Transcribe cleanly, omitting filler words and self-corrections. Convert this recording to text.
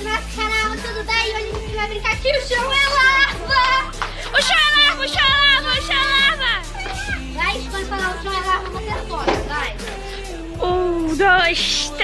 do nosso canal, tudo bem? Hoje a gente vai brincar aqui, o chão é lava! O chão é lava, o chão é lava, o chão é lava! Vai, quando falar o chão é lava, você responde, vai! 1, 2, 3.